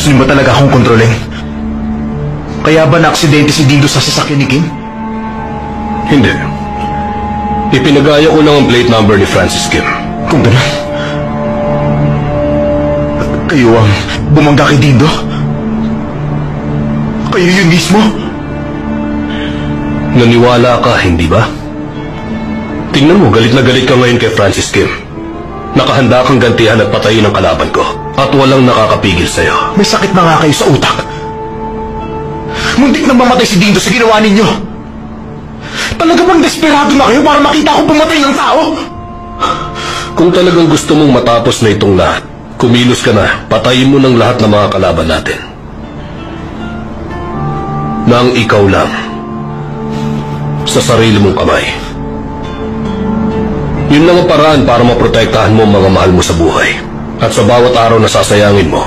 Gusto niyo ba talaga akong kontrolin? Kaya ba na-aksidente si Dindo sa sasakyan ni Kim? Hindi. Ipinagaya ko lang ang plate number ni Francis Kim. Kung gano'n, kayo ang bumangga kay Dindo? Kayo yun mismo? Naniwala ka, hindi ba? Tingnan mo, galit na galit ka ngayon kay Francis Kim. Nakahanda kang gantihan at patayin ang kalaban ko. At walang nakakapigil sa'yo. May sakit na nga kayo sa utak. Muntik na mamatay si Dindo sa ginawa ninyo. Talaga bang desperado na kayo para makita ko pumatay ng tao? Kung talagang gusto mong matapos na itong lahat, kumilos ka na, patayin mo ng lahat ng mga kalaban natin. Nang ikaw lang, sa sarili mong kamay. Yun lang ang paraan para maprotektahan mo ang mga mahal mo sa buhay. At sa bawat araw na sasayangin mo,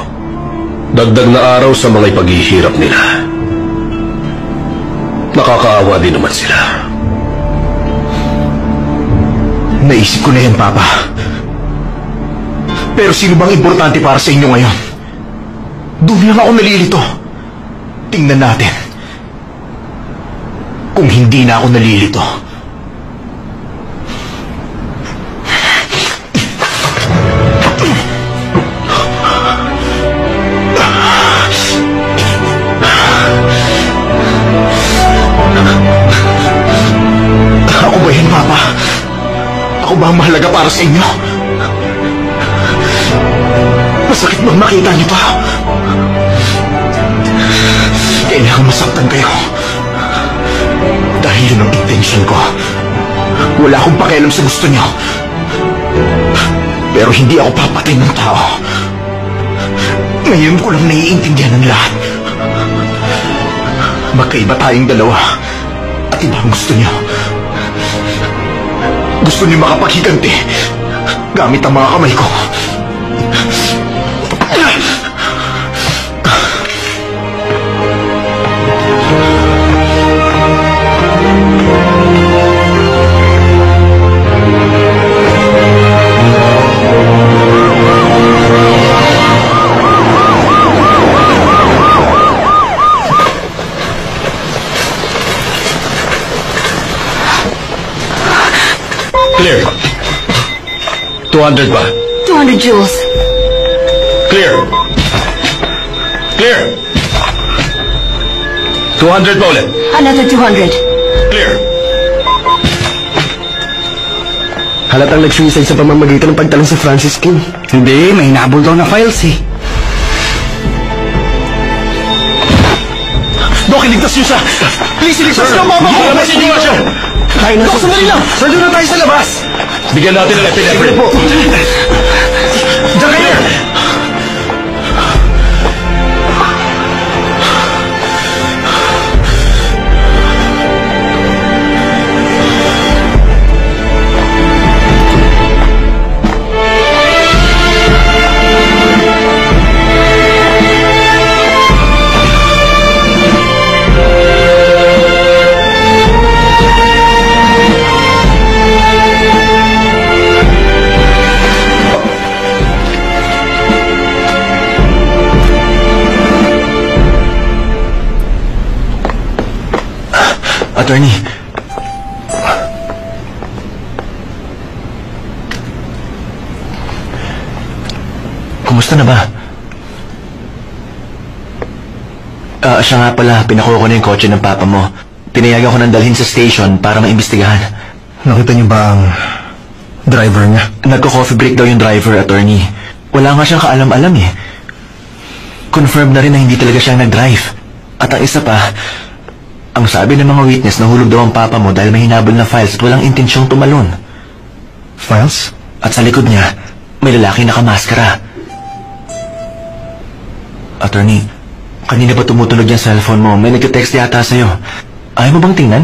dagdag na araw sa mga ipaghihirap nila. Nakakaawa din naman sila. Naisip ko na yan, Papa. Pero sino bang importante para sa inyo ngayon? Doon lang ako nalilito. Tingnan natin. Kung hindi na ako nalilito. Ako ba yan, Papa? Ako ba ang mahalaga para sa inyo? Masakit bang makita niyo pa? Kailangan masaktan kayo. Dahil yun ang intention ko. Wala akong pakialam sa gusto niyo. Pero hindi ako papatay ng tao. Ngayon ko lang naiintindihan ang lahat. Magkaiba tayong dalawa. At iba ang gusto niyo. Gusto niyo makapaghiganti gamit ang mga kamay ko. Clear. 200 ba? 200 joules. Clear. Clear. 200 pa ulit. Another 200. Clear. Halatang nag-suicide sa pamamagitan ng pagtalong sa Francis Kim. Hindi, may nabol daw na files eh. Dok, iligtas niyo siya! Please, iligtas niyo ang mama ko! Wala ba si Ignacio? Dok, sandali lang! Sir, doon na tayo sa labas! Bigyan natin ng epinephrine. Sige po! Diyan kayo! Attorney. Kumusta na ba? Siya nga pala, pinakuha ko na yung kotse ng papa mo. Pinayagan ko nang dalhin sa station para maimbestigahan. Nakita niyo ba ang driver niya? Nagko-coffee break daw yung driver, attorney. Wala nga siyang kaalam-alam eh. Confirm na rin na hindi talaga siyang nag-drive. At ang isa pa, ang sabi ng mga witness, nahulog daw ang papa mo dahil may hinabol na files at walang intensyong tumalon. Files? At sa likod niya, may lalaki nakamaskara. Attorney, kanina ba tumutunog yung cellphone mo? May nag-text yata sa'yo. Ayaw mo bang tingnan?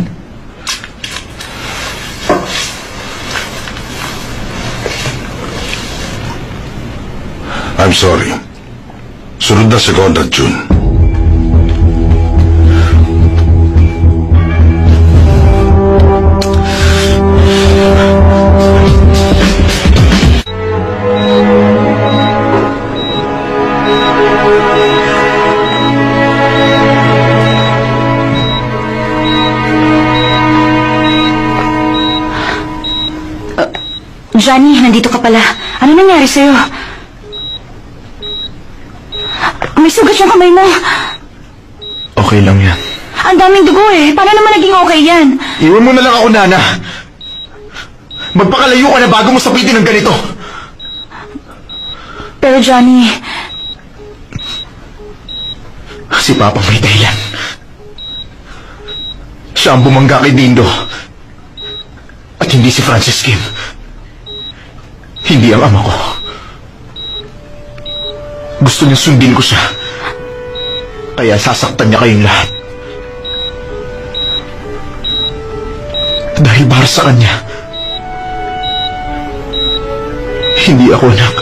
I'm sorry. Sunod na segunda, June. Johnny, nandito ka pala. Ano nangyari sa'yo? May sugat yung kamay mo. Okay lang yan. Ang daming dugo eh. Paano naman naging okay yan? Iwan mo na lang ako, Nana. Magpakalayo ka na bago mo sabitin ng ganito. Pero Johnny, Si Papa may dahilan. Siya ang bumangga kay Dindo. At hindi si Francis Kim. Hindi ang ama ko. Gusto niya sundin ko siya. Kaya sasaktan niya kayong lahat. Dahil para sa kanya, hindi ako anak.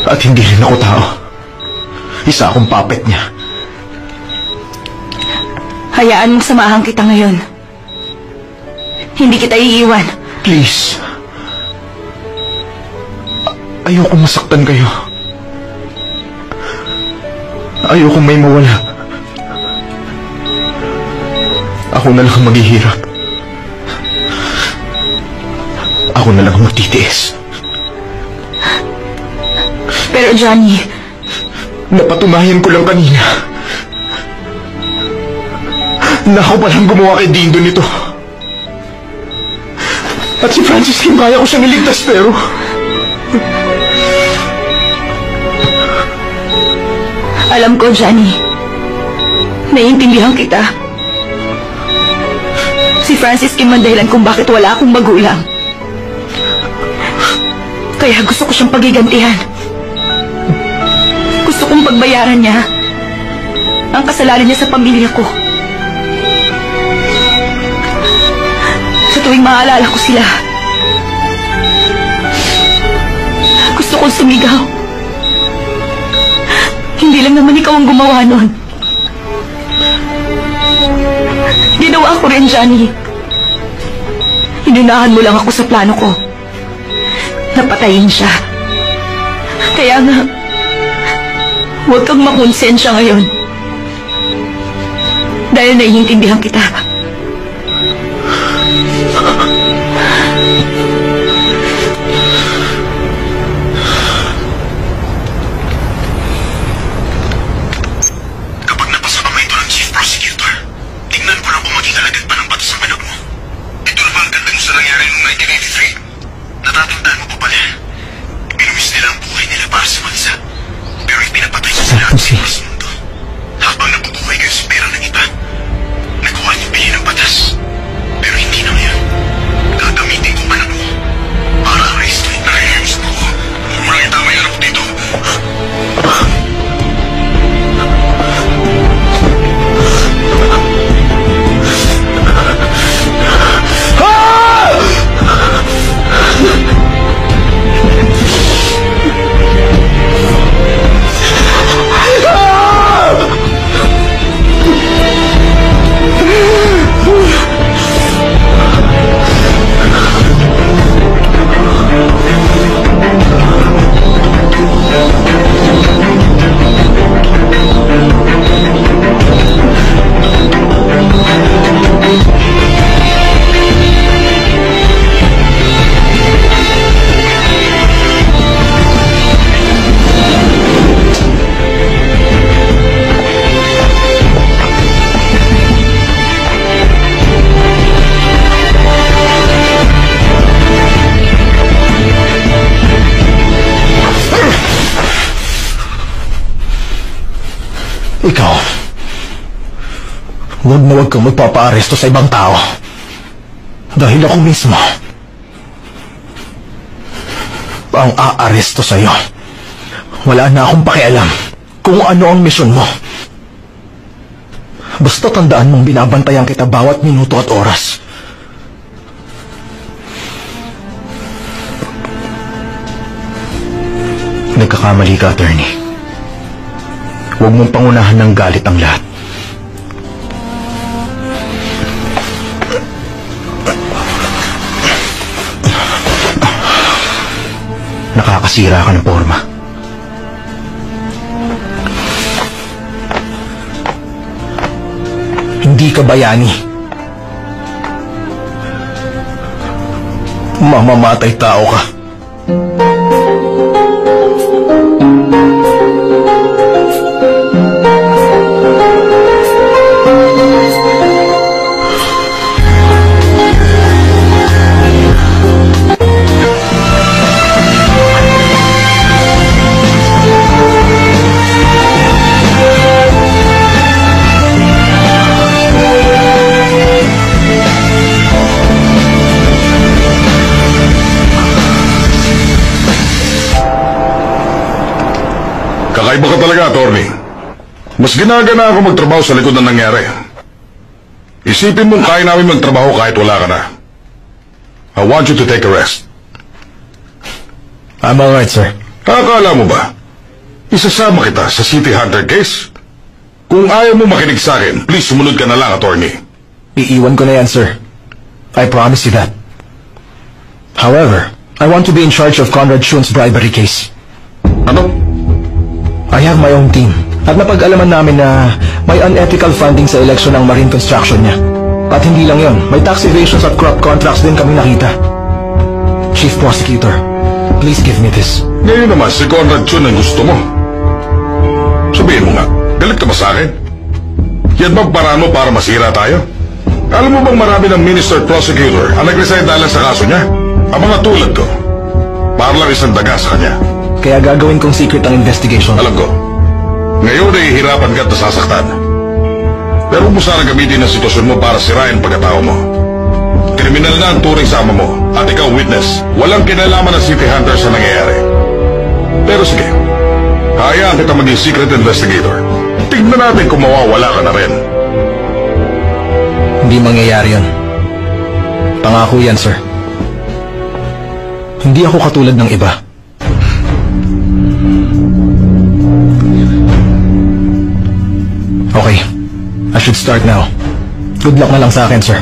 At hindi rin ako tao. Isa akong puppet niya. hayaan mong samahan kita ngayon. Hindi kita iiwan. Please. Ayoko masaktan kayo. Ayoko may mawala. Ako na lang ang maghihirap. Ako na lang ang magtitiis. Pero Johnny, napatunayan ko lang kanina na ako palang gumawa kay Dindo nito. At si Francis Kim, kaya ko siyang iligtas, pero alam ko, Johnny. Naiintindihan kita. Si Francis Kim ang dahilan kung bakit wala akong magulang. Kaya gusto ko siyang pagigantihan. Gusto kong pagbayaran niya ang kasalanan niya sa pamilya ko. Sa tuwing maalala ko sila, gusto kong sumigaw. Hindi lang naman ikaw ang gumawa nun. Ginawa ko rin, Johnny. Inunahan mo lang ako sa plano ko. Napatayin siya. Kaya nga, huwag kang makonsensya ngayon. Dahil naiintindihan kita. Kapag napasa kamay ito ng Chief Prosecutor, tingnan ko lang kung maging alagad pa ng batas ang anak mo. Ito na ba ang ganda mo sa nangyari noong 1983? Natatandaan mo pa pala. Binuwis nila ang buhay nila para sa bansa. Pero ipinapatay ko sila at sa mundo. Habang nabubuhay kayo sa pera ng iba, nagawa niyo bilhin ng batas. Pero hindi na ngayon. Gagamitin ko anak mo para arrestin na rin sa ko. Marami tama yung anak ko dito. ikaw, huwag kang magpapa-aresto sa ibang tao. Dahil ako mismo ang aaresto sa'yo. Wala na akong pakialam kung ano ang misyon mo. Basta tandaan mong binabantayan kita bawat minuto at oras. Nagkakamali ka, attorney. Huwag mong pangunahan ng galit ang lahat. Nakakasira ka ng forma. Hindi ka bayani. Mamamatay tao ka. Kakaiba ka talaga, attorney. Mas ginagana ako magtrabaho sa likod ng nangyari. Isipin mong kaya namin magtrabaho kahit wala ka na. I want you to take a rest. I'm alright, sir. Akala mo ba? Isasama kita sa City Hunter case? Kung ayaw mo makinig sa akin, please sumunod ka na lang, attorney. Iiwan ko na yan, sir. I promise you that. However, I want to be in charge of Conrad Schun's bribery case. Ano? I have my own team. At napag-alaman namin na may unethical funding sa election ng marine construction niya. At hindi lang yon, may tax evasions at corrupt contracts din kami nakita. Chief Prosecutor, please give me this. Ngayon naman, si Conrad Schun ang gusto mo. Sabihin mo nga, galit ka ba sa akin? Yan bang paraan mo para masira tayo? Alam mo bang marami ng Minister Prosecutor ang nag-resign dahil sa kaso niya? Ang mga tulad ko, para lang isang daga sa kanya. Kaya gagawin kong secret ang investigation. Alam ko, ngayon ay hihirapan ka at nasasaktan. Pero huwag mo sana gamitin ang sitwasyon mo para sirain pagkatao mo. Kriminal na ang turing sa ama mo at ikaw witness. Walang kinalaman ng City Hunter sa nangyayari. Pero sige, hayaan kita maging secret investigator. Tignan natin kung mawawala ka na rin. Hindi mangyayari yun. Pangako yan, sir. Hindi ako katulad ng iba. Okay, I should start now. Good luck na lang sa akin, sir.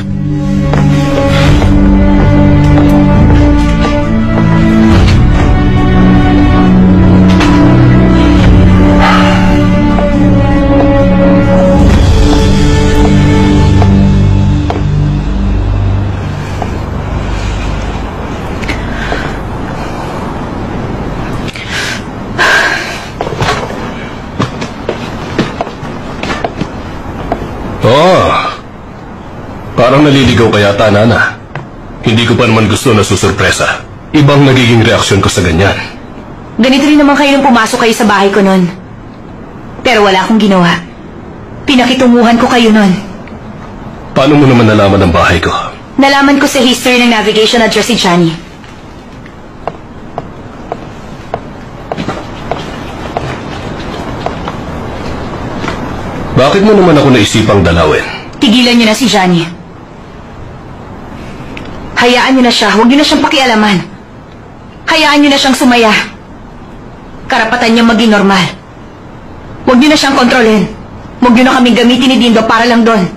Parang naliligaw ka yata, Nana. Hindi ko pa naman gusto na susurpresa. Ibang nagiging reaksyon ko sa ganyan. Ganito rin naman kayo nung pumasok kayo sa bahay ko nun. Pero wala akong ginawa. Pinakitunguhan ko kayo nun. Paano mo naman nalaman ang bahay ko? Nalaman ko sa history ng navigation address si Johnny. Bakit mo naman ako naisipang dalawin? Tigilan niyo na si Johnny. Hayaan niyo na siya. Huwag niyo na siyang pakialaman. Hayaan niyo na siyang sumaya. Karapatan niya maging normal. Huwag niyo na siyang kontrolin. Huwag niyo na kaming gamitin ni Dindo para lang doon.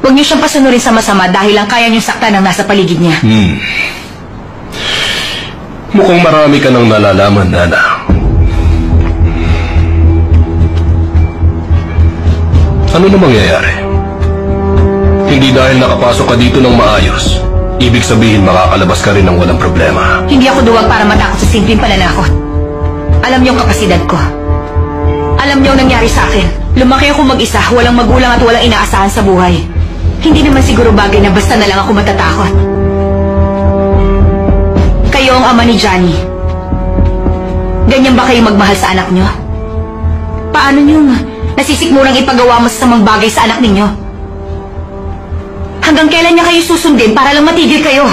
Huwag niyo siyang pasunurin sa masama dahil lang kaya niyong saktan ang nasa paligid niya. Mukhang marami ka nang nalalaman, Nana. Ano na mangyayari? Hindi dahil nakapasok ka dito ng maayos, ibig sabihin makakalabas ka rin ng walang problema. Hindi ako duwag para matakot sa simpleng pananakot. Alam niyo ang kapasidad ko. Alam niyo ang nangyari sa akin. Lumaki ako mag-isa, walang magulang at walang inaasahan sa buhay. Hindi naman siguro bagay na basta na lang ako matatakot. Kayo ang ama ni Johnny. Ganyan ba kayo magmahal sa anak niyo? Paano niyo nasisikmurang ipagawa mo sa samang bagay sa anak ninyo? Hanggang kailan niya kayo susundin para lang matigil kayo?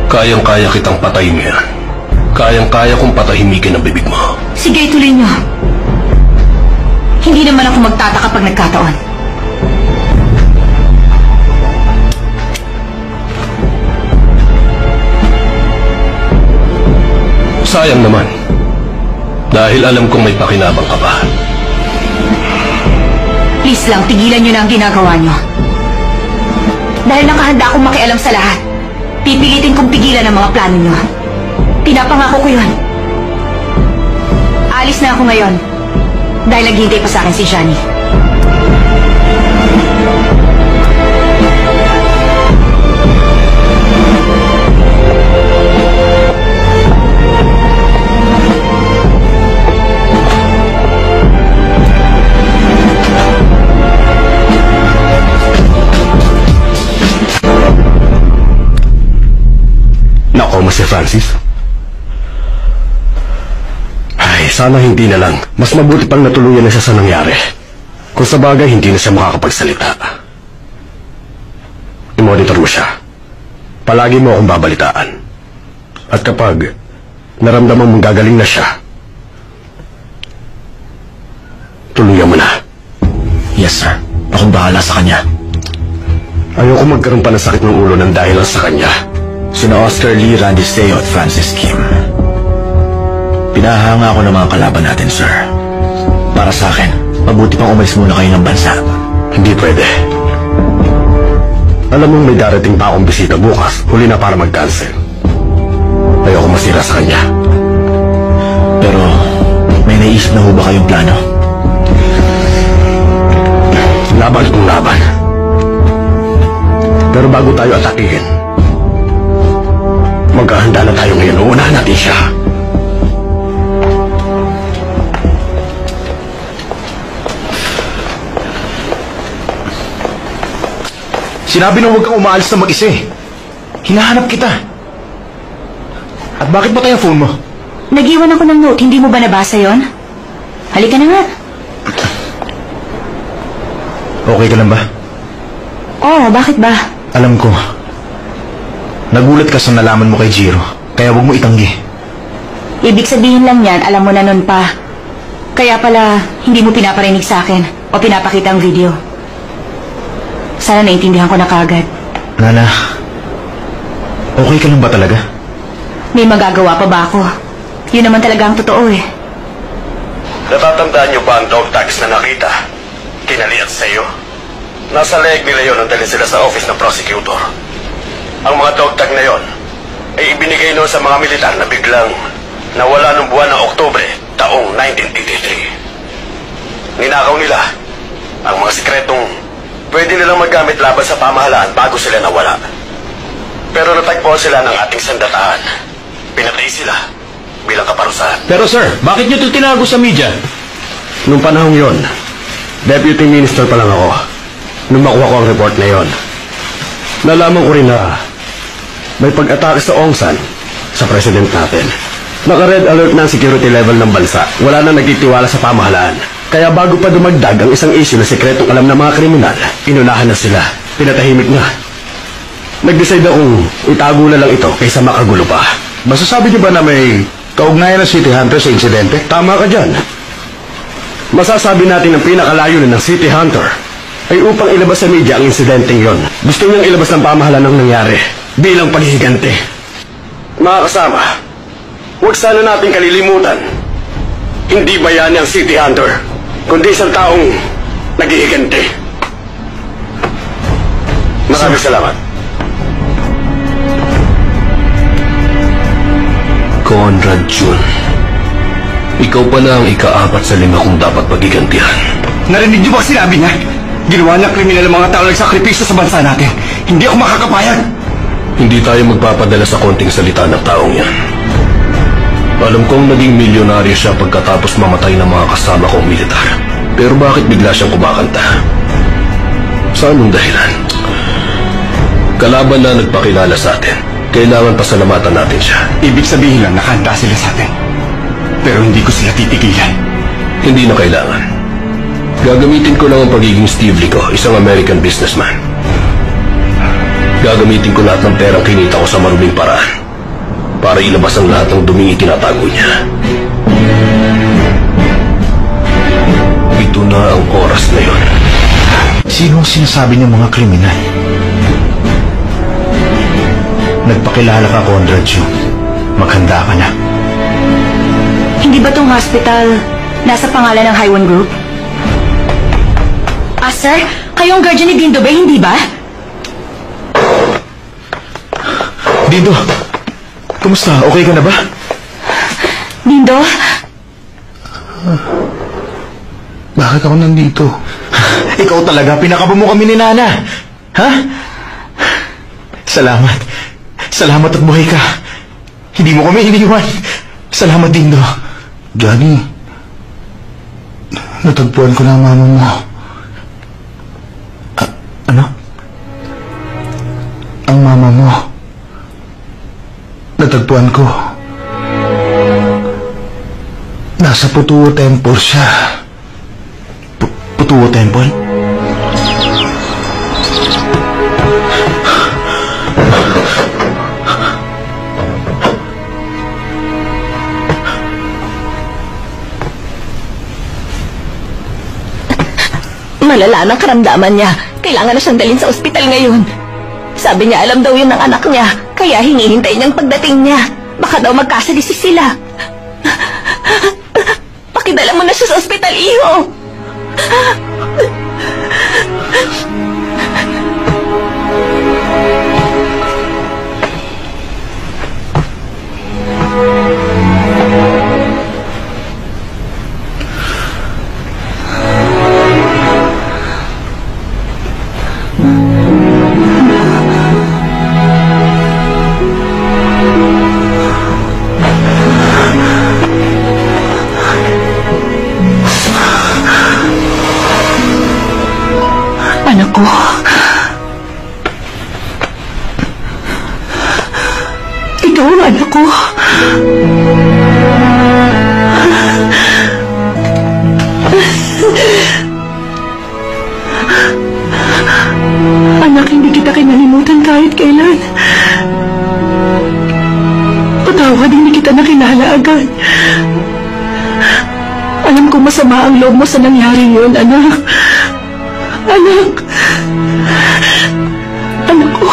Kayang-kaya kitang patayin yan. Kayang-kaya kong patahimikin ang bibig mo. Sige, ituloy niyo. Hindi naman ako magtataka pag nagkataon. Sayang naman. Dahil alam kong may pakinabang ka pa. Please lang, tigilan niyo na ang ginagawa niyo. Dahil nakahanda akong makialam sa lahat. Pipilitin kong pigilan ang mga plano nyo. Pinapangako ko yun. Alis na ako ngayon. Dahil naghihintay pa sa akin si Johnny. Nako mo si Francis. Ay, sana hindi na lang. Mas mabuti pang natuluyan na siya sa nangyari. Kung sa bagay, hindi na siya makakapagsalita. I-monitor mo siya. Palagi mo akong babalitaan. At kapag naramdaman mong gagaling na siya, tuluyan mo na. Yes, sir. Akong bahala sa kanya. Ayoko magkaroon pa ng sakit ng ulo ng dahil sa kanya. Sina Oscar Lee, Randy Seo at Francis Kim. Pinahanga ako ng mga kalaban natin, sir. Para sa akin, mabuti pang umalis muna kayo ng bansa. Hindi pwede. Alam mong may darating pa akong bisita bukas. Huli na para mag-cancel. Ayoko masira sa kanya. Pero, may naisip na ho ba kayong plano? Laban kung laban. Pero bago tayo atakihin, maghahanda na tayo ngayon. Uunahan natin siya. Sinabi na huwag kang umaalis na mag-isa eh. Hinahanap kita. At bakit ba tayo phone mo? Nag-iwan ako ng note. Hindi mo ba nabasa yon? Halika na nga. Okay ka lang ba? Oo, bakit ba? Alam ko. Nagulat ka sa nalaman mo kay Jiro. Kaya huwag mo itanggi. Ibig sabihin lang yan, alam mo na nun pa. Kaya pala, hindi mo pinaparinig sa akin o pinapakita ang video. Sana naintindihan ko na kagad. Nana, okay ka lang ba talaga? May magagawa pa ba ako? Yun naman talaga ang totoo eh. Natatandaan niyo ba ang dog tags na nakita? Kinaliat sa iyo? Nasa leeg nila yon nang dalhin sila sa office ng prosecutor. Ang mga dog tag na yon ay ibinigay noon sa mga militar na biglang nawala noong buwan ng Oktubre taong 1983. Ninakaw nila ang mga sikretong pwede nilang magamit laban sa pamahalaan bago sila nawala. Pero natagpuan sila ng ating sandataan. Pinatay sila bilang kaparusahan. Pero sir, bakit niyo ito tinago sa media? Noong panahong yon, Deputy Minister pa lang ako. Nung makuha ko ang report na yon, nalaman ko rin na may pag-atake sa Aung San, sa president natin. Naka-red alert na ang security level ng bansa. Wala na nagtitiwala sa pamahalaan. Kaya bago pa dumagdag ang isang issue na sekretong alam ng mga kriminal, inunahan na sila. Pinatahimik na. Nag-decide akong itago na lang ito kaysa makagulo pa. Masasabi niyo ba na may kaugnayan ng City Hunter sa insidente? Tama ka dyan. Masasabi natin ang pinakalayunin ng City Hunter ay upang ilabas sa media ang insidenteng yon. Gusto niyang ilabas ng pamahalaan ang nangyari bilang paghihigante. Mga kasama, huwag sana natin kalilimutan. Hindi bayani ang City Hunter, kundi isang taong naghihigante. Maraming salamat. Conrad Jun, ikaw pala ang ika-4 sa 5 kong dapat pagigantihan. Narinig niyo ba sinabi niya? Ginawa ng kriminal ang mga tao nagsakripisyo sa bansa natin. Hindi ako makakapayag. Hindi tayo magpapadala sa konting salita ng taong yan. Alam kong naging milyonaryo siya pagkatapos mamatay ng mga kasama kong militar. Pero bakit bigla siyang kumakanta? Sa anong dahilan? Kalaban na nagpakilala sa atin. Kailangan pasalamatan natin siya. Ibig sabihin lang nakahanda sila sa atin. Pero hindi ko sila titigilan. Hindi na kailangan. Gagamitin ko lang ang pagiging Steve Lee ko, isang American businessman. Gagamitin ko lahat ng perang kinita ko sa maruming paraan para ilabas ang lahat ng duming itinatago niya. Ito na ang oras na yon. Sino ang sinasabi niyong mga kriminal? Nagpakilala ka, Conrad Yu. Maghanda ka na. Hindi ba tong hospital nasa pangalan ng Haiwan Group? Ah, sir? Kayo ang guardian ni Dindo Bay, hindi ba? Dindo, kumusta? Okay ka na ba? Dindo? Bakit ako nandito? Ikaw talaga, pinakabo mo kami ni Nana. Ha? Salamat. Salamat at buhay ka. Hindi mo kami iniwan. Salamat, Dindo. Johnny, natagpuan ko na ang mama mo. Ano? Ang mama mo. Natagpuan ko. Nasa Putuo Temple siya. Putuo Temple? Malala ng karamdaman niya. Kailangan na siyang dalhin sa ospital ngayon. Sabi niya alam daw yun ng anak niya, kaya hinihintay niyang pagdating niya. Baka daw magkasalisi sila. Pakidala mo na siya sa ospital, iho. Anak ko. Ikaw ang anak ko. Anak, hindi kita kinalimutan kahit kailan. Patawad, hindi kita nakilala agad. Alam ko masama ang loob mo sa nangyari yun, anak. Anak! Anak ko!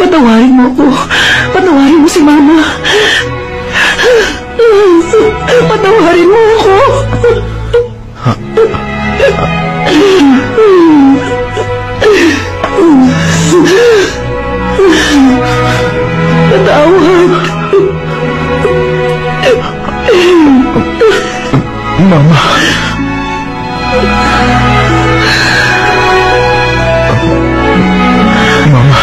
Patawarin mo ako. Patawarin mo si Mama. Patawarin mo ako. Patawad. Mama. Mama.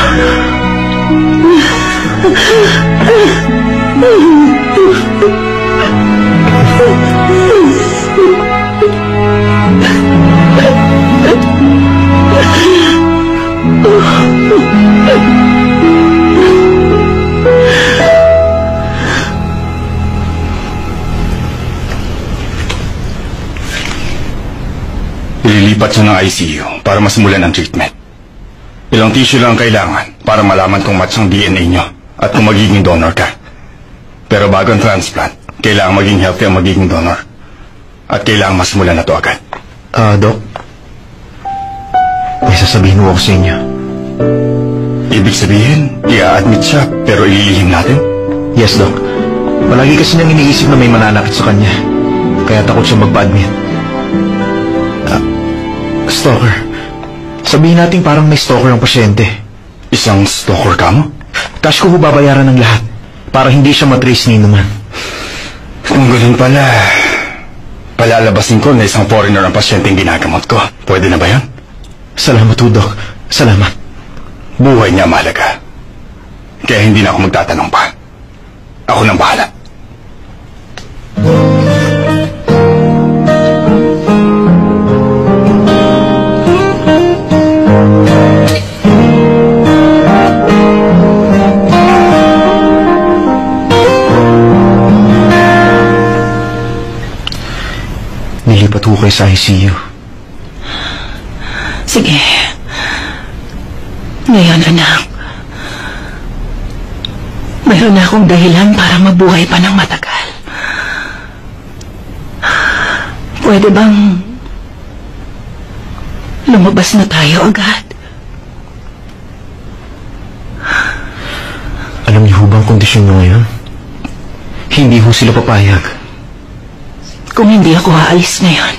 Ililipat siya ng ICU para masimulan ang treatment. Ilang tissue lang ang kailangan para malaman kung match ang DNA nyo at kung magiging donor ka. Pero bago ang transplant, kailangan maging healthy ang magiging donor. At kailangan masimulan na to agad. Doc. May sasabihin mo ako sa inyo. Ibig sabihin, i-admit siya pero ililihim natin? Yes, Doc. Palagi kasi niyang iniisip na may mananakit sa kanya. Kaya takot siya magpa-admit. Stalker. Sabihin natin parang may stalker ang pasyente. Isang stalker ka mo? Cash ko babayaran ng lahat para hindi siya matrace ni naman. Kung ganun pala, palalabasin ko na isang foreigner ang pasyenteng ginagamot ko. Pwede na ba yan? Salamat po, Doc. Salamat. Buhay niya mahalaga. Kaya hindi na ako magtatanong pa. Ako nang bahala. Nilipat ko kayo sa ICU. Sige. Ngayon, anak. Mayroon na akong dahilan para mabuhay pa ng matagal. Pwede bang lumabas na tayo agad? Alam niyo ho ba ang kondisyon niyo ngayon? Hindi ho sila papayag. Kung hindi ako aalis ngayon,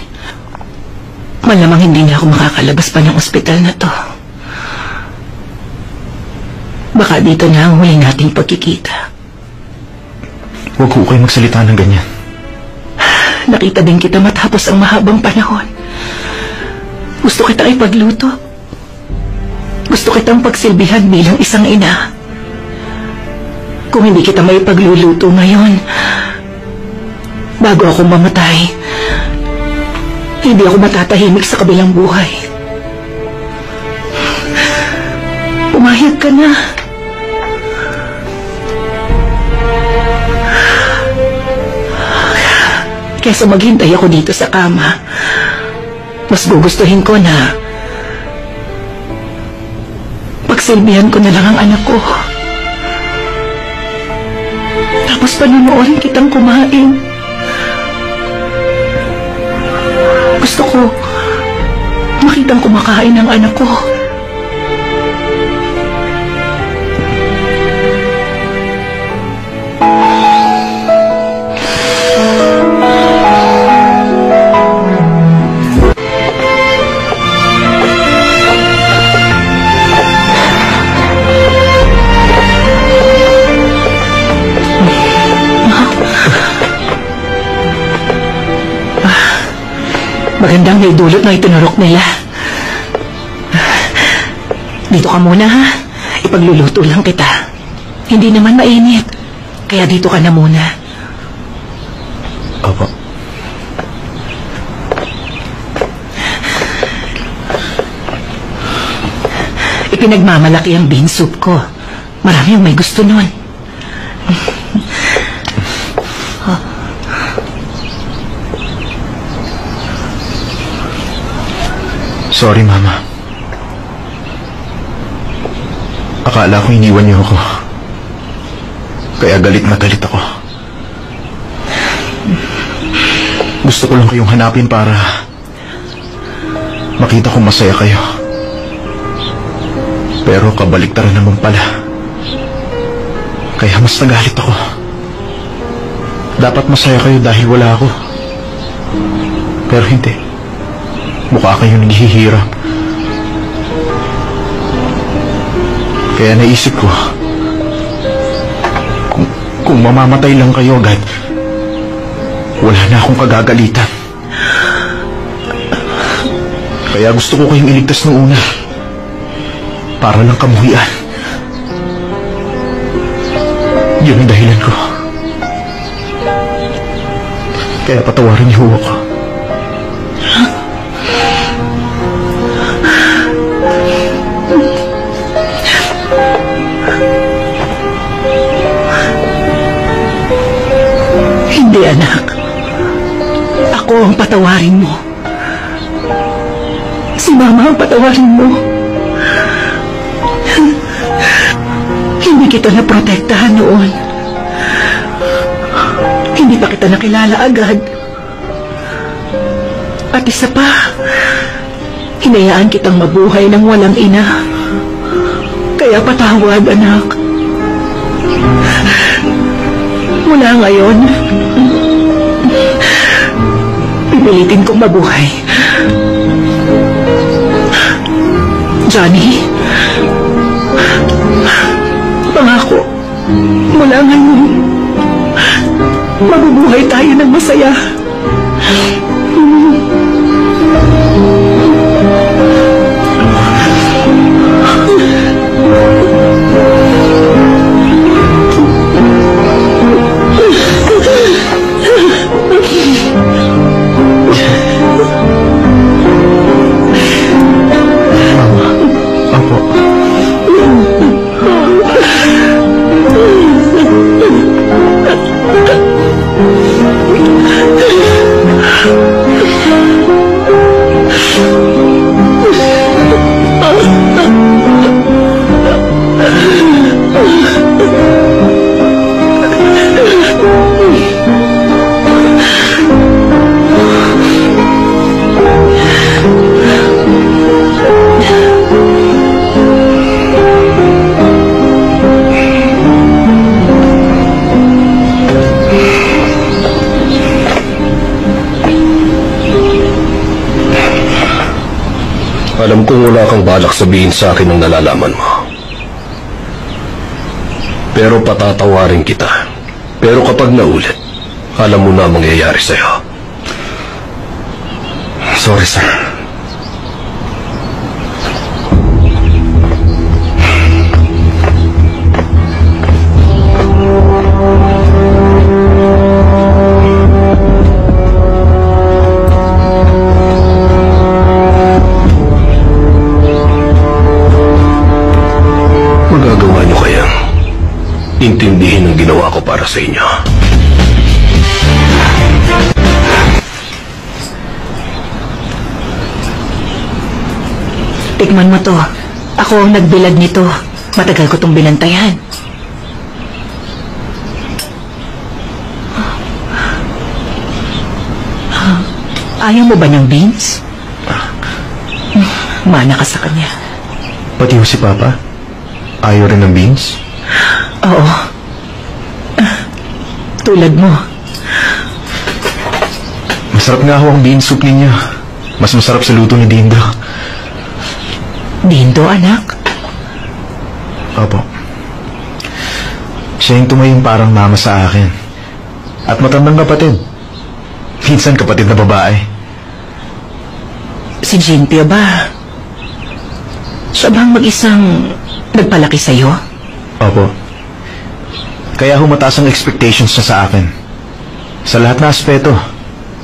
malamang hindi na ako makakalabas pa ng ospital na to. Baka dito na ang huli nating pagkikita. Huwag ko kayo magsalita ng ganyan. Nakita din kita matapos ang mahabang panahon. Gusto kitang ipagluto. Gusto kitang pagsilbihan bilang isang ina. Kung hindi kita may pagluluto ngayon, bago ako mamatay, hindi ako matatahimik sa kabilang buhay. Pumayag ka na. Kesa maghintay ako dito sa kama, mas gugustuhin ko na pagsilbihan ko na lang ang anak ko. Tapos panunuorin kitang kumain. Gusto ko makitang kumakain ang anak ko. Magandang may dulot na itinurok nila. Dito ka muna, ha? Ipagluluto lang kita. Hindi naman mainit. Kaya dito ka na muna. Opo. Ipinagmamalaki ang bean soup ko. Marami yung may gusto nun. Sorry, Mama. Akala ko iniwan niyo ako. Kaya galit na galit ako. Gusto ko lang kayong hanapin para makita kong masaya kayo. Pero kabaliktaran naman pala. Kaya mas nagalit ako. Dapat masaya kayo dahil wala ako. Pero hindi. Mukha kayo naghihirap. Kaya naisip ko, kung mamamatay lang kayo agad, wala na akong kagagalitan. Kaya gusto ko kayong iligtas nung una. Para lang kamuhian. Yun ang dahilan ko. Kaya patawarin niyo ako. Hindi, anak. Ako ang patawarin mo. Si Mama ang patawarin mo. Hindi kita naprotektahan noon. Hindi pa kita nakilala agad. At isa pa, hinayaan kitang mabuhay ng walang ina. Kaya patawad, anak. Mula ngayon, pipilitin kong mabuhay. Johnny, pangako, mula ngayon, mabubuhay tayo ng masaya. Alam kong wala kang balak sabihin sa akin ang nalalaman mo. Pero patatawarin kita. Pero kapag naulit, alam mo na ang mangyayari sa'yo. Sorry, sir. Magagawa niyo kayang intindihin ang ginawa ko para sa inyo. Tikman mo to. Ako ang nagbilad nito. Matagal ko tong binantayan. Ayaw mo ba ng beans? Mana ka sa kanya. Pati ho si Papa? Ayaw rin ng beans? Oo. Tulad mo. Masarap nga ho ang bean soup ninyo. Mas masarap sa luto ni Dindo. Dindo, anak. Opo. Siya yung tumayong parang mama sa akin. At matandang kapatid. Minsan kapatid na babae. Si Cynthia ba? Siya bang mag-isang nagpalaki sa'yo? Opo. Kaya humataas ang expectations niya sa akin. Sa lahat na aspeto.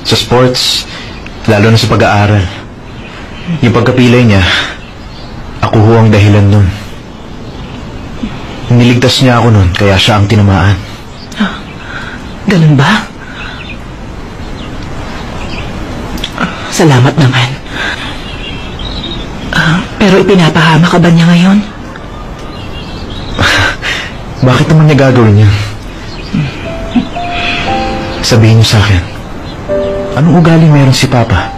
Sa sports, lalo na sa pag-aaral. Yung pagkapilay niya, ako ho ang dahilan nun. Niligtas niya ako nun, kaya siya ang tinamaan. Ganun ba? Salamat naman. Pero ipinapahama ka ba niya ngayon? Bakit naman niya gagawin yun? Sabihin niyo sa akin, anong ugali meron si Papa?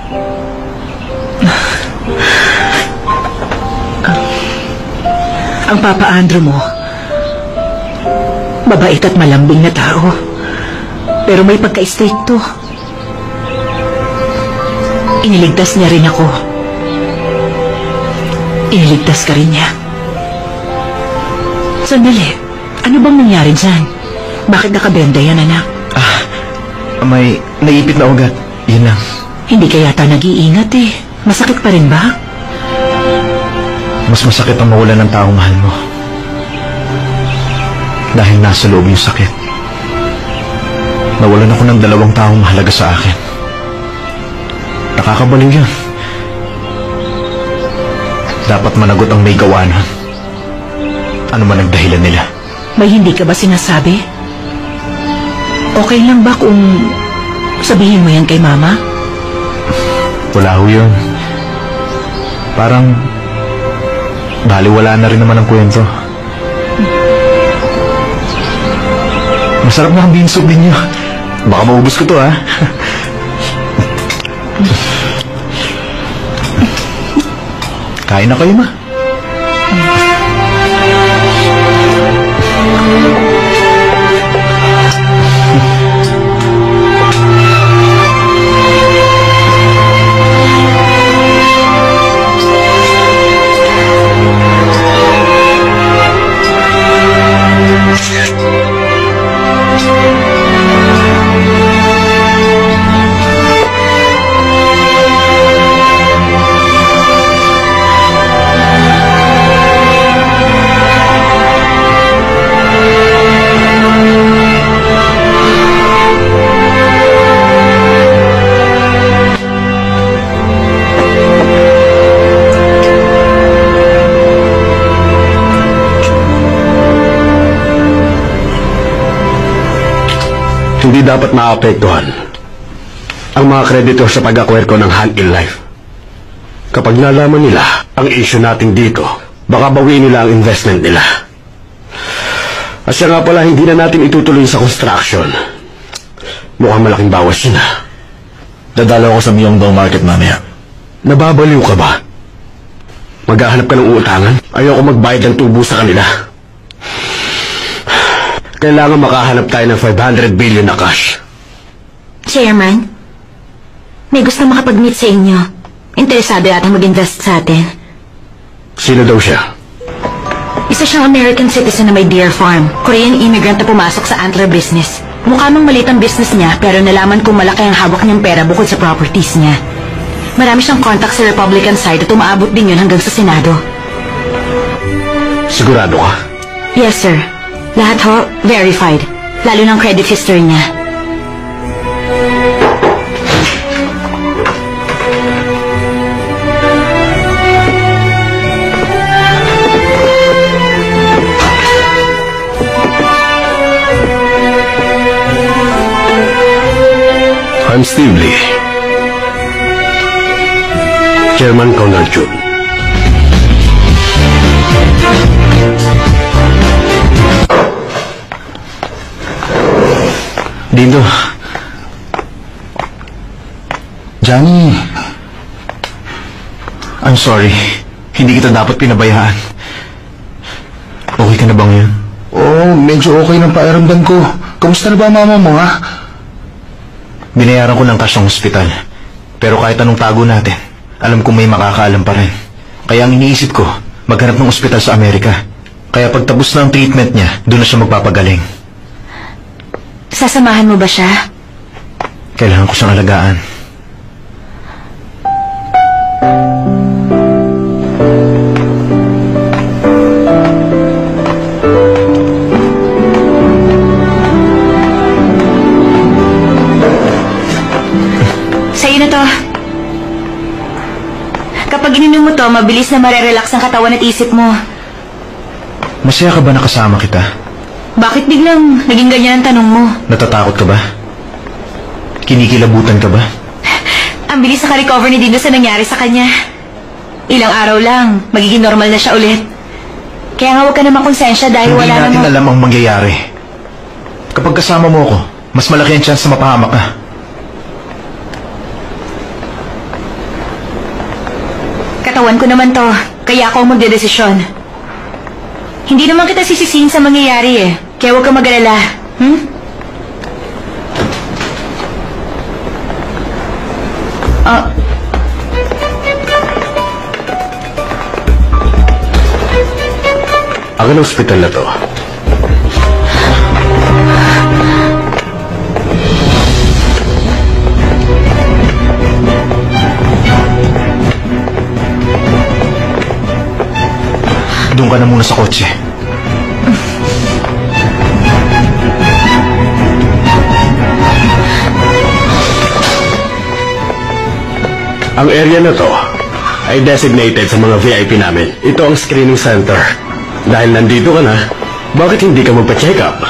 Ang Papa Andrew mo, mabait at malambing na tao. Pero may pagka-stricto. Iniligtas niya rin ako. Iniligtas ka rin niya. Sandali, ano bang nangyari dyan? Bakit nakabenda yan, anak? May naipit na ugat. Yun lang. Hindi ka yata nag-iingat eh. Masakit pa rin ba? Mas masakit ang mawalan ng taong mahal mo. Dahil nasa loob yung sakit. Nawalan ako ng 2 taong mahalaga sa akin. Nakakabaliw yun. Dapat managot ang may gawa nun. Ano man ang dahilan nila? May hindi ka ba sinasabi? Okay lang ba kung sabihin mo yan kay Mama? Wala ho yun. Parang baliwala na rin naman ang kwento. Masarap na ang bean soup ninyo. Baka maubos ko to, ha? Kain na kayo, ma. Hindi dapat maapektuhan ang mga creditor sa pag-acquire ko ng Hand in Life. Kapag nalaman nila ang issue natin dito, baka bawiin nila ang investment nila. At siya nga pala, hindi na natin itutuloy sa construction. Mukhang malaking bawas yun, ha? Dadalaw ako sa Myeongdong Market mamaya. Nababaliw ka ba? Maghahanap ka ng uutangan? Ayoko magbayad ng tubo sa kanila. Kailangan makahanap tayo ng 500 billion na cash. Chairman, may gusto makapag-meet sa inyo. Interesado yata mag-invest sa atin. Sino daw siya? Isa Isa siyang American citizen na may deer farm. Korean immigrant na pumasok sa antler business. Mukha mang maliit ang business niya, pero nalaman kong malaki ang hawak niyang pera bukod sa properties niya. Marami siyang contact sa Republican side at umaabot din yun hanggang sa Senado. Sigurado ka? Yes, sir. Lahat ho, verified. Lalo ng credit history niya. I'm Steve Lee. Chairman Conrad Jun. Dindo. Johnny, I'm sorry. Hindi kita dapat pinabayaan. Okay ka na ba ngayon? oh, medyo okay ng pakiramdam ko. Kamusta na ba mama mo, ha? Binayaran ko ng cash ng ospital. Pero kahit anong tago natin, alam kong may makakaalam pa rin. Kaya ang iniisip ko, maghanap ng ospital sa Amerika. Kaya pagtapos na ang treatment niya, doon na siya magpapagaling. Sasamahan mo ba siya? Kailangan ko siyang alagaan. Sa'yo na to. Kapag ininom mo to, mabilis na marerelax ang katawan at isip mo. Masaya ka ba nakasama kita? Bakit biglang naging ganyan ang tanong mo? Natatakot ka ba? Kinikilabutan ka ba? Ang bilis naka-recover ni Dino sa nangyari sa kanya. Ilang araw lang, magiging normal na siya ulit. Kaya nga huwag ka naman konsensya dahil Hindi wala natin namang... alam ang mangyayari. Kapag kasama mo ako, mas malaki ang chance na mapahamak ka. Katawan ko naman to, kaya ako ang magdedesisyon. Hindi naman kita sisisihin sa mangyayari eh. Kaya huwag kang mag-alala. Ang ospital na to. Doon ka na muna sa kotse. Ang area na to ay designated sa mga VIP namin. Ito ang screening center. Dahil nandito ka na, bakit hindi ka magpa-check up?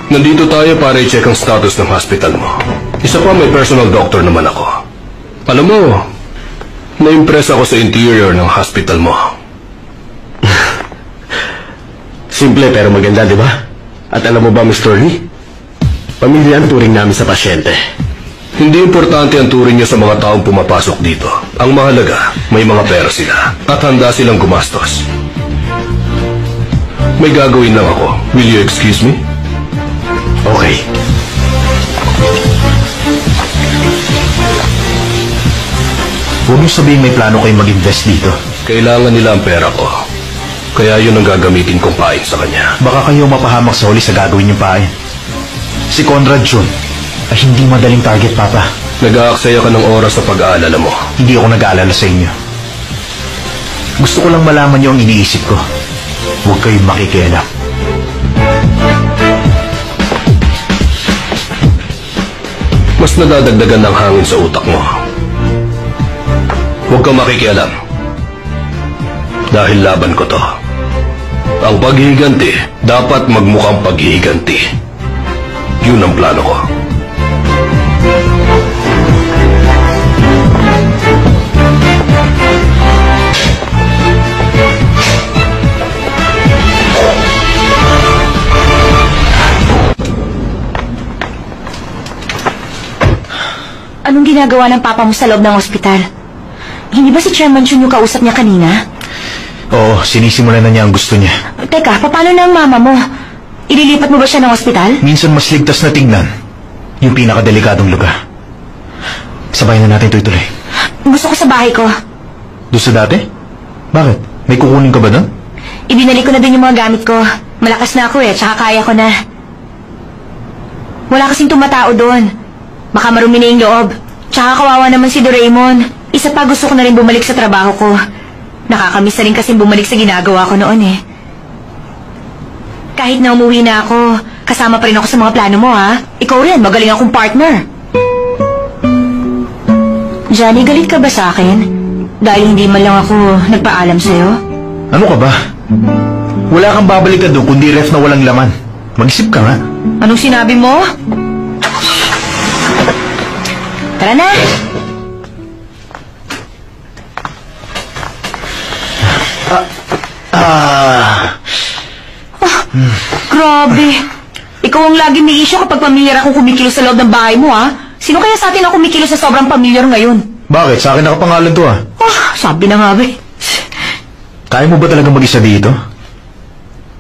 Nandito tayo para i-check ang status ng hospital mo. Isa pa, may personal doctor naman ako. Alam mo, na-impress ako sa interior ng hospital mo. Simple pero maganda, di ba? At alam mo ba, Mr. Lee? Pamilya ang turing namin sa pasyente. Hindi importante ang turing niyo sa mga taong pumapasok dito. Ang mahalaga, may mga pera sila at handa silang gumastos. May gagawin lang ako. Will you excuse me? Okay. Huwag niyo sabihin may plano kayong mag-invest dito. Kailangan nila ang pera ko. Kaya yun ang gagamitin kong pain sa kanya. Baka kayo mapahamak sa huli sa gagawin niyong pain. Si Conrad Jun ay hindi madaling target, Papa. Nag-aaksaya ka ng oras sa pag-aalala mo. Hindi ako nag-aalala sa inyo. Gusto ko lang malaman niyo ang iniisip ko. Huwag kayong makikialam. Mas nadadagdagan ng hangin sa utak mo. Huwag kang makikialam. Dahil laban ko to. Ang paghihiganti, dapat magmukhang paghihiganti. Yun ang plano ko. Anong ginagawa ng papa mo sa loob ng ospital? Hindi ba si Chairman Chun yung kausap niya kanina? Oo, sinisimulan na niya ang gusto niya. Teka, paano na ang mama mo? Ililipat mo ba siya ng ospital? Minsan mas ligtas na tingnan yung pinakadelikadong lugar. Sabayan na natin ituloy. Gusto ko sa bahay ko. Doon sa dati? Bakit? May kukunin ka ba doon? Ibinalik ko na din yung mga gamit ko. Malakas na ako tsaka kaya ko na. Wala kasing tumatao doon. Baka marumi na yung loob. Tsaka kawawa naman si Doraemon. Isa pa, gusto ko na rin bumalik sa trabaho ko. Nakakamiss na rin kasing bumalik sa ginagawa ko noon Kahit na umuwi na ako, kasama pa rin ako sa mga plano mo, ha? Ikaw rin, magaling akong partner. Johnny, galit ka ba sa akin? Dahil hindi man lang ako nagpaalam sa'yo? Ano ka ba? Wala kang babalikan doon kundi ref na walang laman. Mag-isip ka nga. Anong sinabi mo? Tara na! Grabe. Ikaw ang lagi may issue kapag pamilyar akong kumikilos sa loob ng bahay mo, ha? Sino kaya sa atin ako kumikilos sa sobrang pamilyar ngayon? Bakit? Sa akin nakapangalan to, Sabi na nga, be. Kaya mo ba talaga mag-isa dito?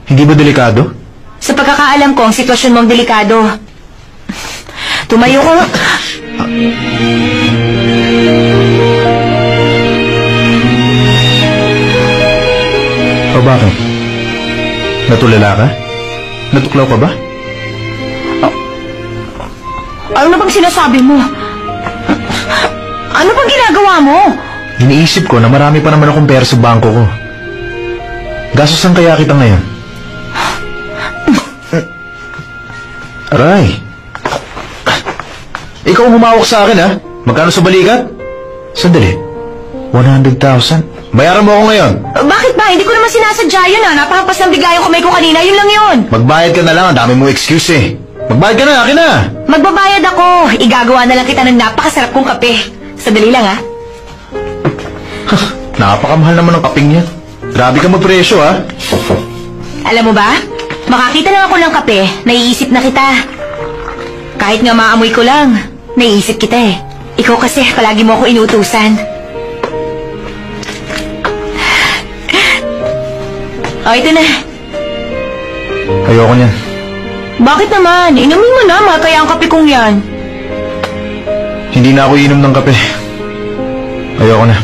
Hindi ba delikado? Sa pagkakaalam ko, ang sitwasyon mo ang delikado. Tumayo ko. O bakit? Natulala ka? Natuklaw ka ba? Ano na bang sinasabi mo? Ano bang ginagawa mo? Iniisip ko na marami pa naman akong pera sa bangko ko. Gastosan kaya kita ngayon? Aray! Ikaw ang humawak sa akin, ha? Magkano sa balikat? Sandali. 100,000? Bayaran mo ako ngayon. Bakit ba? Hindi ko naman sinasadya yun, ha? Napakampas ng bigay yung kamay ko kanina. Yun lang yun. Magbayad ka na lang. Ang dami mong excuse, eh. Magbayad ka na. Akin na. Magbabayad ako. Igagawa na lang kita ng napakasarap kong kape. Sandali lang, ha? Napakamahal naman ng kaping yan. Grabe ka magpresyo, ha? Alam mo ba? Makakita lang ako ng kape, naiisip na kita. Kahit nga maamoy ko lang, naiisip kita Ikaw kasi, palagi mo ako inuutusan. Ito na. Ayoko niyan. Bakit naman? Inumin mo na, mahal kaya ang kape kong yan. Hindi na ako iinom ng kape. Ayoko na.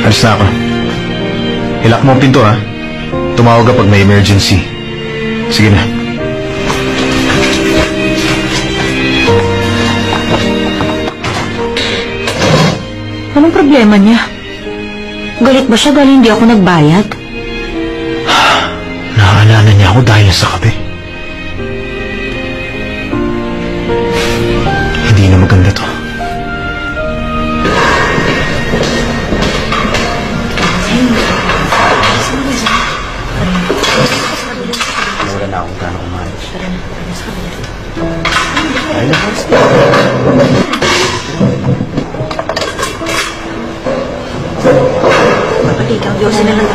Alis na ako. Ilak mo ang pinto, ha? Tumawag ka pag may emergency. Sige na. Anong problema niya? Galit ba siya dahil hindi ako nagbayad? Naaalala niya ako dahil sa kape. Hindi na maganda to. Wala na akong gano'ng kumain. Ikaw, Diyos na lang.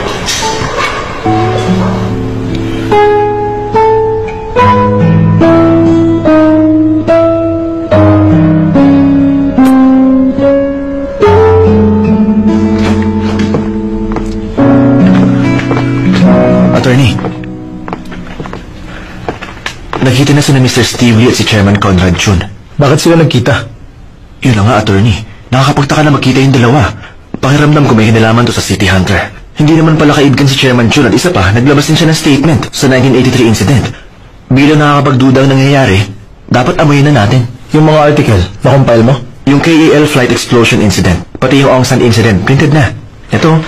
Attorney, nakita na sila Mr. Steve Lee at si Chairman Conrad Chun. Bakit sila nagkita? Yun na nga, attorney. Nakakapagtaka na magkita yung dalawa. Pakiramdam ko may kinalaman to sa City Hunter. Hindi naman pala kaibgan si Chairman Chun at isa pa, naglabas din siya ng statement sa 1983 incident. Bilang nakakapagduda ang nangyayari, dapat amoyin na natin. Yung mga article, na-compile mo? Yung KEL flight explosion incident, pati yung Aung San incident, printed na. Ito.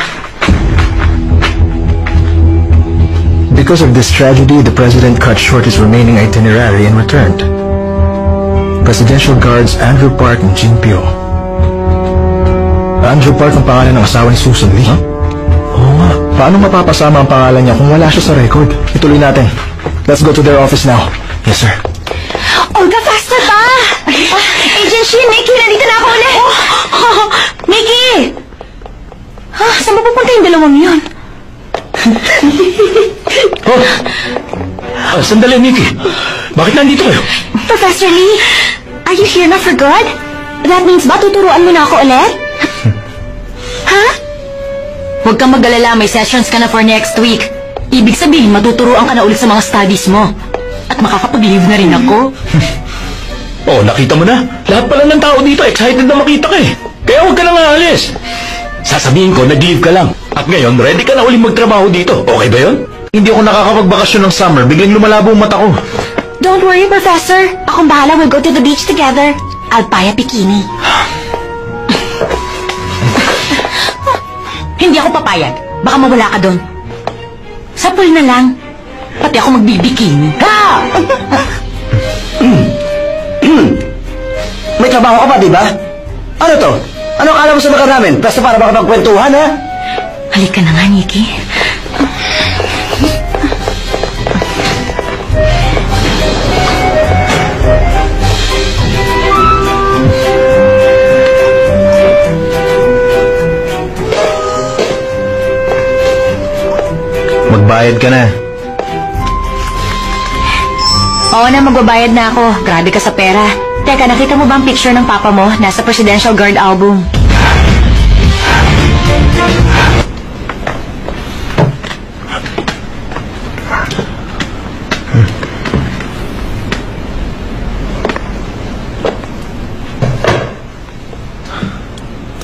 Because of this tragedy, the President cut short his remaining itinerary and returned. Presidential Guards Andrew Park and Jin Pyo. Andrew Park ang pangalan ng asawa ni Susan Lee? Huh? Oo nga. Paano mapapasama ang pangalan niya kung wala siya sa record? Ituloy natin. Let's go to their office now. Yes, sir. Olga, faster pa! Agent Shin, Nikki, nandito na ako ulit! Nikki! Saan mapupunta yung dalawang yun? Sandali, Nikki. Bakit nandito kayo? Professor Lee, are you here na for good? That means ba tuturuan mo na ako ulit? Ha? Huwag kang mag-alala, may sessions ka na for next week. Ibig sabihin, matuturuan ka na ulit sa mga studies mo. At makakapag-leave na rin ako. Oh, nakita mo na. Lahat pala ng tao dito excited na makita ka Kaya huwag ka nang aalis. Sasabihin ko, nag-leave ka lang. At ngayon, ready ka na ulit magtrabaho dito. Okay ba yun? Hindi ako nakakapagbakasyon ng summer. Biglang lumalabo ang mata ko. Don't worry, Professor. Akong bahala. We'll go to the beach together. I'll buy a bikini. Hindi ako papayag. Baka mawala ka doon. Sa pool na lang. Pati ako magbibikini. Ha! May trabaho ka pa, di ba? Ano to? Ano akala mo sa lugar namin? Basta para makapagkwentuhan, ha? Halika na nga, Nikki. Magbayad ka na. Oo na, magbabayad na ako. Grabe ka sa pera. Teka, nakita mo ba ang picture ng papa mo? Nasa Presidential Guard album.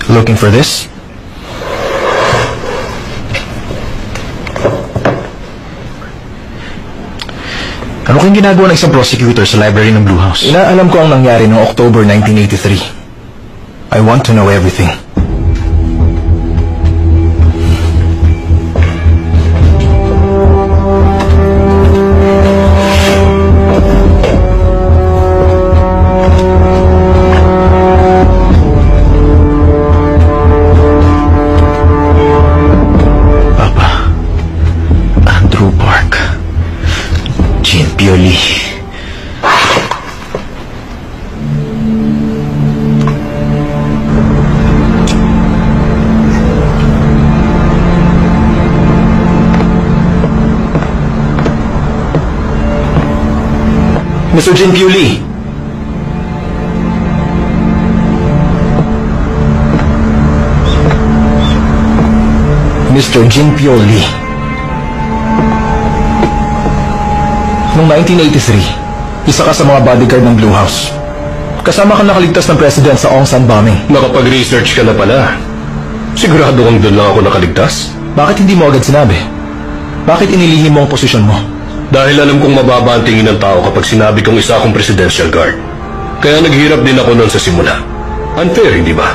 Looking for this? Ano kayong ginagawa ng isang prosecutor sa library ng Blue House? Inaalam ko ang nangyari noong October 1983. I want to know everything. Papa, Andrew Park, Jean Pioli. Mr. Jean Pioli. Mr. Jean Pioli. Noong 1983, isa ka sa mga bodyguard ng Blue House. Kasama ka nakaligtas ng president sa Aung San bombing. Nakapag-research ka na pala. Sigurado kang doon lang ako nakaligtas? Bakit hindi mo agad sinabi? Bakit inilihim mo ang posisyon mo? Dahil alam kong mababa ang tingin ng tao kapag sinabi kong isa akong presidential guard. Kaya naghirap din ako noon sa simula. Unfair, hindi ba?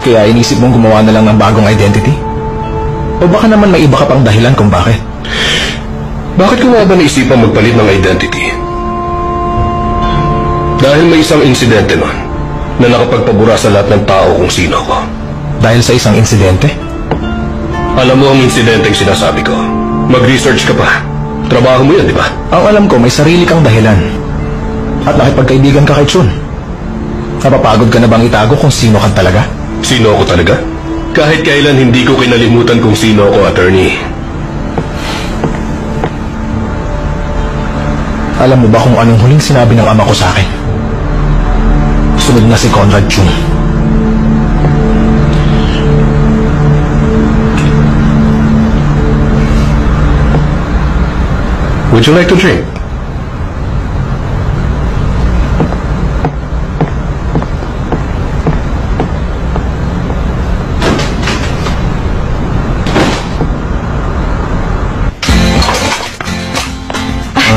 Kaya inisip mong gumawa na lang ng bagong identity? O baka naman may iba ka pang dahilan kung bakit? Bakit ko nga ba naisipang magpalit ng identity? Dahil may isang insidente noon na nakapagpabura sa lahat ng tao kung sino ko. Dahil sa isang insidente? Alam mo ang insidenteng sinasabi ko. Mag-research ka pa. Trabaho mo yan, di ba? Ang alam ko, may sarili kang dahilan. At nakipagkaibigan ka kay Chun. Napapagod ka na bang itago kung sino ka talaga? Sino ako talaga? Kahit kailan hindi ko kinalimutan kung sino ako, attorney. Alam mo ba kung anong huling sinabi ng ama ko sa akin? Sunod na si Conrad Chun. Would you like to drink?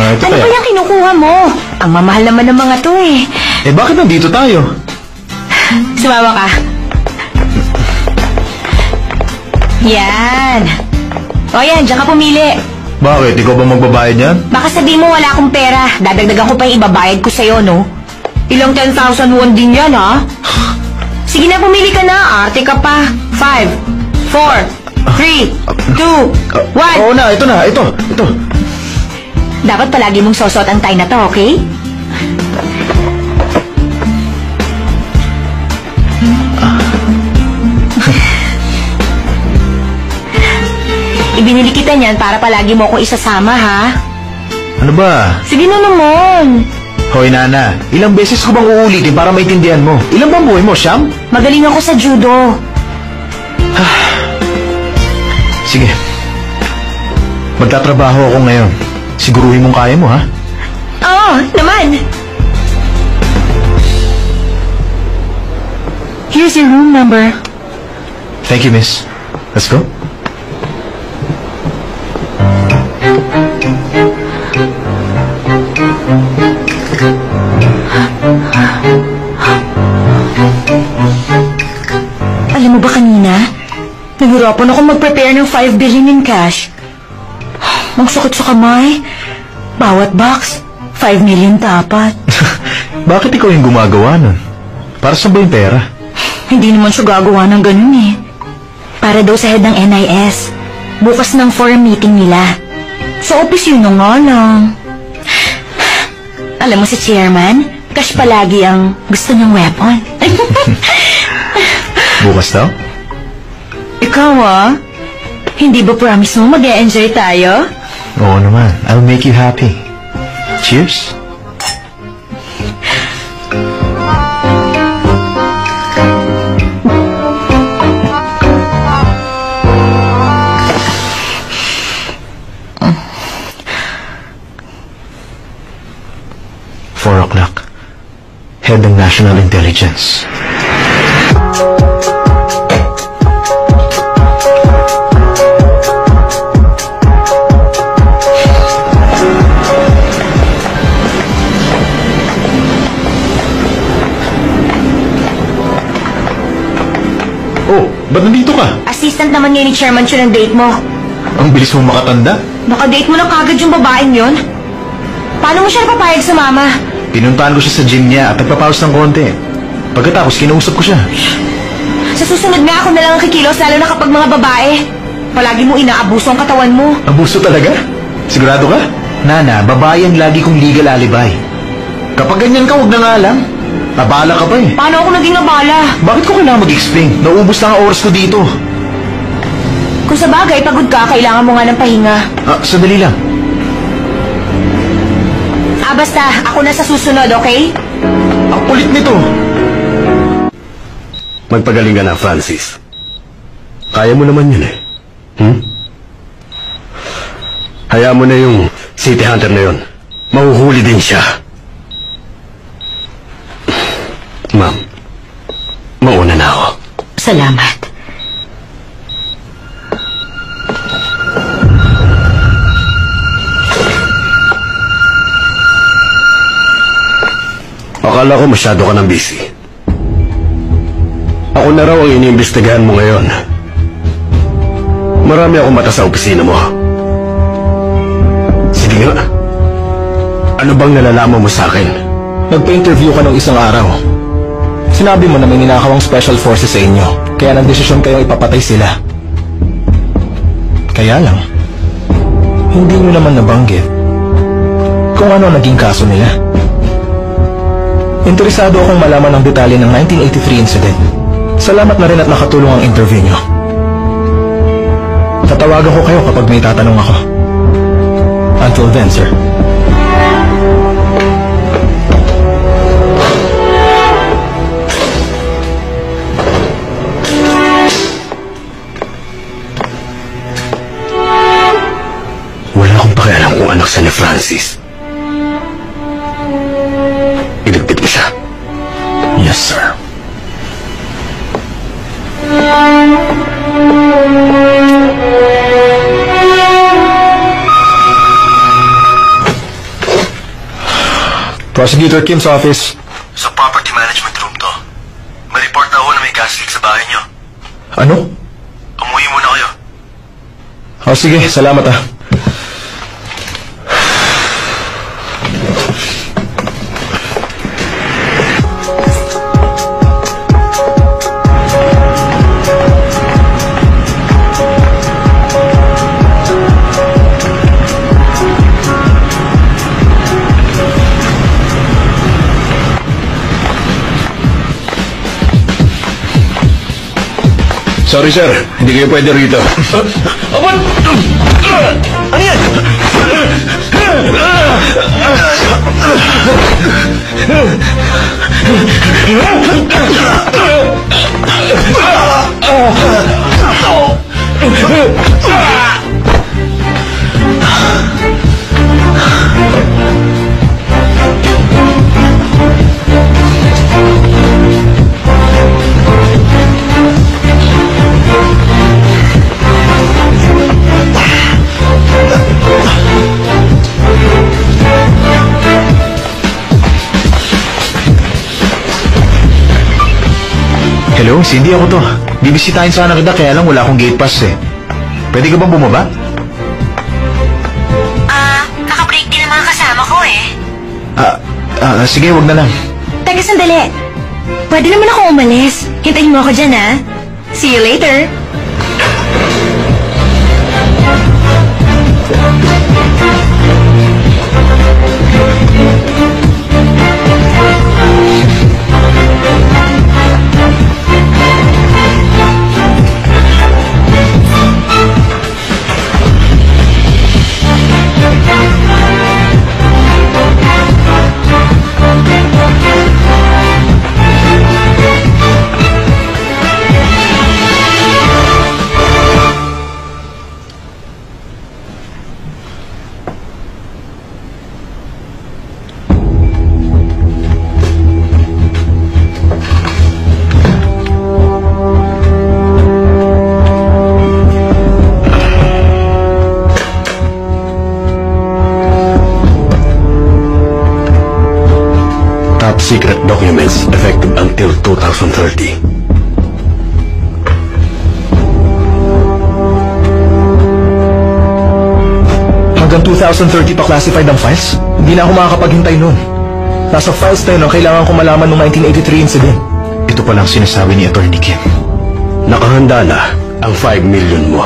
Ito Ano kaya? ba yung kinukuha mo? Ang mamahal naman ng mga to eh. Eh bakit nandito tayo? Sumama ka. Yan. O yan, diyan ka pumili. Bakit? Ikaw ba magbabayad yan? Baka sabihin mo wala akong pera. Dadagdagan ko pa yung ibabayad ko sa'yo, no? Ilang 10,000 won din yan, ha? Sige na, pumili ka na. Arte ka pa. 5, 4, 3, 2, 1. Oo na, ito na, ito. Dapat palagi mong sosot ang tie na to, okay? Ibinili kita niyan para palagi mo akong isasama, ha? Ano ba? Sige na naman. Hoy, Nana, ilang beses ko bang uulitin para maintindihan mo? Ilang bang buhay mo, Siyam? Magaling ako sa judo. Sige. Magtatrabaho ako ngayon. Siguruhin mong kaya mo, ha? Oo, naman. Here's your room number. Thank you, miss. Let's go. Alam mo ba kanina? Nahirapan ako mag-prepare ng 5 billion in cash. Ang sakit sa kamay. Bawat box, 5 million dapat. Bakit ikaw yung gumagawa nun? Para saan ba yung pera? Hindi naman siya gagawa ng ganun eh. Para daw sa head ng NIS. Bukas ng forum meeting nila. Sa office yun na nga lang. Alam mo si chairman, cash palagi ang gusto niyang weapon. Bukas daw? Ikaw hindi ba promise mo mag-e-enjoy tayo? Oo naman. I'll make you happy. Cheers. Four o'clock. Head ng National Intelligence. Oh, ba't nandito ka? Assistant naman ngayon ni Chairman Chu ng date mo. Ang bilis mo makatanda. Nakadate mo na kagad yung babaeng yon? Paano mo siya napapayag sa mama? Pinuntahan ko siya sa gym niya at nagpapaus ng konti. Pagkatapos, kinausap ko siya. Sa susunod nga ako na lang ang kikilos, lalo na kapag mga babae. Palagi mo inaabuso ang katawan mo. Abuso talaga? Sigurado ka? Nana, babae ang lagi kong legal alibay. Kapag ganyan ka, huwag na nga lang. Nabala ka pa eh. Paano ako naging nabala? Bakit ko kailangan mag-explain? Naubos na ang oras ko dito. Kung sa bagay, pagod ka, kailangan mo nga ng pahinga. Sandali lang. Basta, ako na sa susunod, okay? Ang kulit nito. Magpagaling ka na, Francis. Kaya mo naman yun eh. Hayaan mo na yung city hunter na yun. Mahuhuli din siya. Ma'am, mauna na ako. Salamat. Akala ko masyado ka nang busy. Ako na raw ang iniimbestigahan mo ngayon. Marami akong mata sa opisina mo. Sige nga. Ano bang nalalaman mo sa akin? Nagpa-interview ka nung isang araw. Sinabi mo na may ninakawang special forces sa inyo. Kaya nagdesisyon kayong ipapatay sila. Kaya lang, hindi nyo naman nabanggit kung ano naging kaso nila. Interesado akong malaman ang detalye ng 1983 incident. Salamat na rin at nakatulong ang interview nyo. Tatawagan ko kayo kapag may tatanong ako. Until then, sir. Wala akong pakialam kung anak siya ni Francis. Iligpit mo siya. Yes, sir. Prosecutor Kim's office. Sa property management room to. May report na ako na may gas leak sa bahay niyo. Ano? Umuwi muna kayo. Sige, salamat Sorry, sir. Hindi kayo pwede rito. Ano yan? Hello, Cindy, ako to. Bibisitahin sana kita, kaya lang wala akong gate pass eh. Pwede ka bang bumaba? Naka-break din ang mga kasama ko eh. Sige, wag na lang. Teka, sandali. Pwede naman ako umalis. Hintayin mo ako dyan, ha? See you later. Secret documents effective until 2030. Hanggang 2030 pa classified ang files? Hindi na ako makakapaghintay nun. Nasa files na yun ang kailangan ko malaman ng 1983 incident. Ito palang sinasabi ni Attorney Kim. Nakahanda na ang 5 million mo.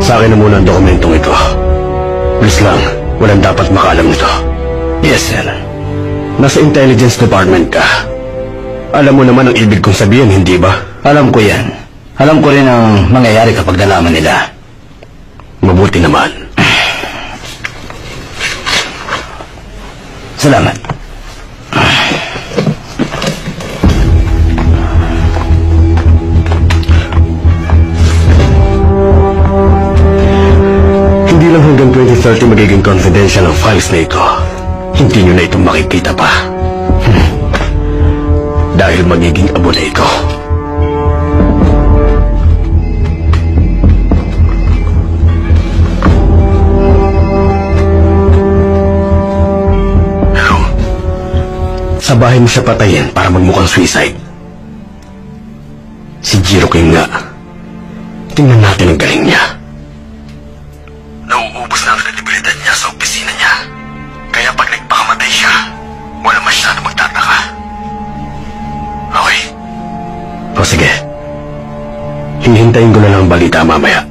Sa akin na muna ang dokumentong ito. Please lang, walang dapat makaalam nito. Yes, sir. Nasa intelligence department ka. Alam mo naman ang ibig kong sabihin, hindi ba? Alam ko yan. Alam ko rin ang mangyayari kapag nalaman nila. Mabuti naman. Salamat. Hindi lang hanggang 2030 magiging confidential ang files na ito. Hindi nyo na itong makikita pa. Dahil magiging abo na ito. Hello? Sa bahay mo siya patayin para magmukhang suicide. Si Jiro King nga. Tingnan natin ang galing niya. Nauubos na ang kredibilidad niya sa opisina niya. Kaya pag nagpakamatay siya, wala masyado magtataka. Okay? O sige. Hihintayin ko na lang ang balita mamaya.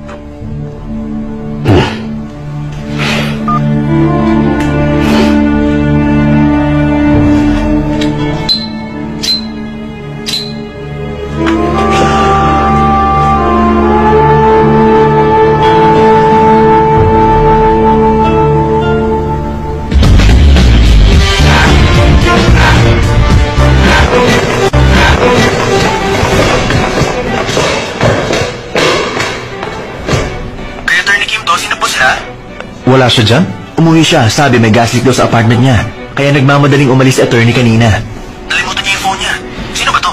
Wala siya dyan? Umuwi siya. Sabi may gas leak daw sa apartment niya. Kaya nagmamadaling umalis si attorney kanina. Nalimutan niya yung phone niya. Sino ba to?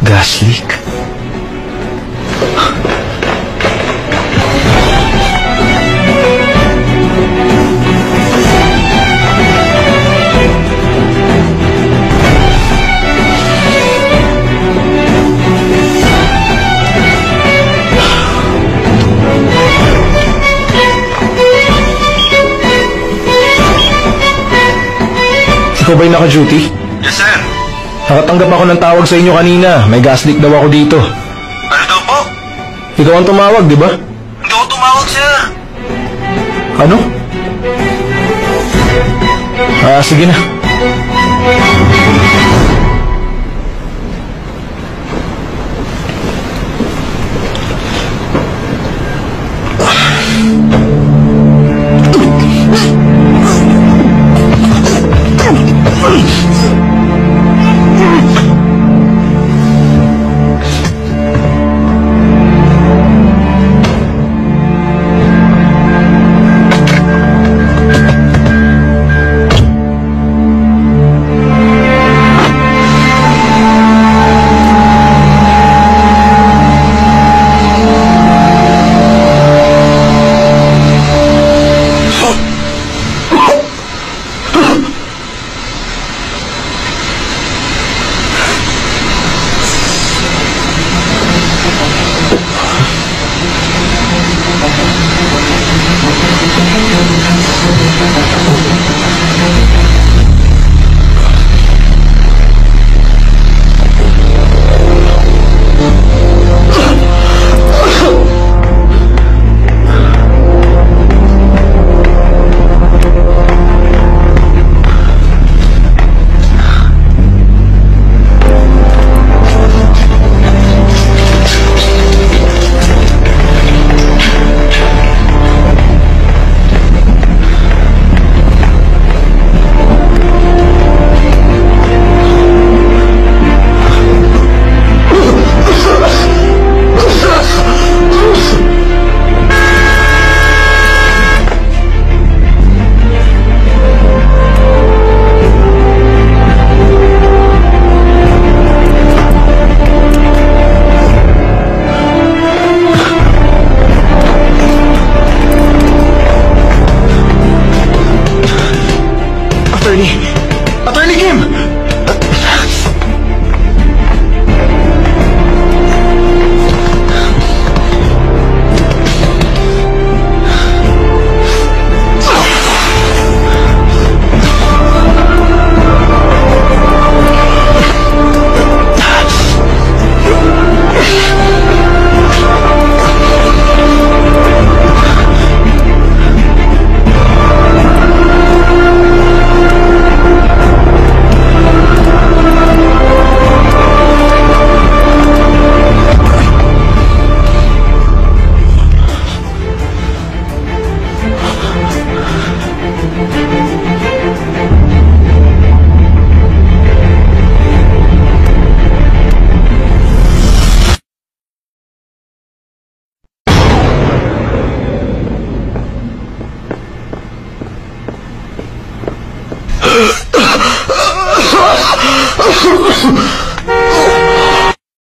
Gas leak? Ikaw ba'y naka-duty? Yes, sir. Nakatanggap ako ng tawag sa inyo kanina. May gas leak daw ako dito. Ano daw po? Ikaw ang tumawag, di ba? Hindi ako tumawag, sir. Ano? Sige na.